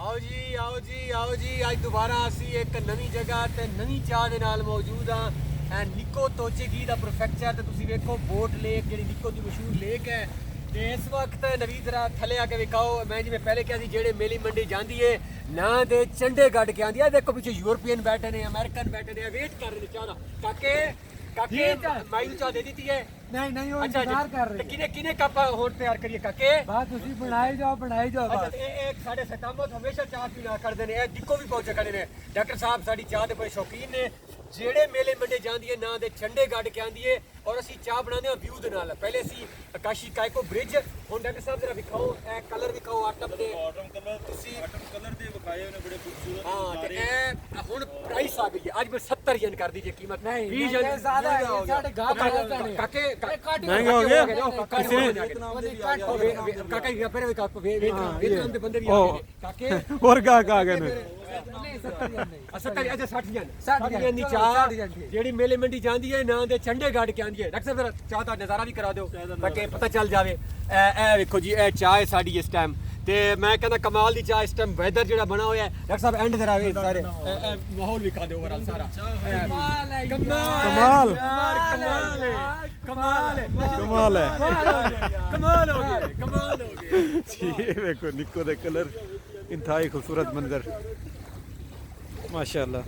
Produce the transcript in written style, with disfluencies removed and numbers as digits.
आओ जी आओ जी आओ जी अज दोबारा असी एक नवी जगह ते नवी चाह दे नाल मौजूद हाँ निको तोचेगी दा प्रोफेक्चर ते तुसी वेखो बोट लेक जेडी निको दी मशहूर लेक है ते इस वक्त नवी तरह थले आके विखाओ मैं जिवें पहले कहा सी जेड़े मेली मंडी जांदी है ना दे चंडे गढ़ के आंदी है देखो पीछे यूरोपियन बैठे ने अमेरिकन बैठे ने वेट कर रहे चाह दा काके काके माई चाह दे दी है नहीं नहीं वो अच्छा इंतजार कर रहे किने किने कप होट तैयार करिए काके बात तुसी बनाई जाओ अच्छा बात। एक साढ़े सतामत हमेशा चाह पीना करते हैं दिक्को भी पहुंचे खड़े ने डॉक्टर साहब साड़ी चाह के बड़े शौकीन ने जेड़े मेले मंडे जाती है ना दे चंडे गढ़ के आंदी है और असी चाह बनाने व्यू दे नाल पहले असी आकाशी कायको ब्रिज हुन डॉक्टर साहब जरा दिखाओ ए कलर दिखाओ आटम दे आटम कलर दे विखाए ने बड़े खूबसूरत हां ते ए हुन प्राइस आ गई है आज मैं 70 यन कर दीजिए कीमत नहीं 20 ये ज्यादा है ये साढ़े गांव में काके महंगा हो गया काका ये फिर काको वेतनाम दे बंदे भी आ गए काके और का गए ने नहीं 70 नहीं 70 अच्छा 60 यन 60 यन दी चाह जेडी मेले मंडी जांदी है ना दे चंडे गाड़ के आंदी है डॉक्टर साहब जरा चाह दा नजारा भी करा दो ताकि पता चल जावे ए देखो जी ए चाह है साडी इस टाइम ते मैं कहना कमाल दी चाह इस टाइम वेदर जेड़ा बना होया है डॉक्टर साहब एंड जरा वे सारे माहौल भी खा दे ओवरऑल सारा कमाल है कमाल कमाल है कमाल है कमाल है कमाल हो गया कमाल हो गया जी देखो निको दे कलर इंतहाई खूबसूरत मंजर माशाल्लाह।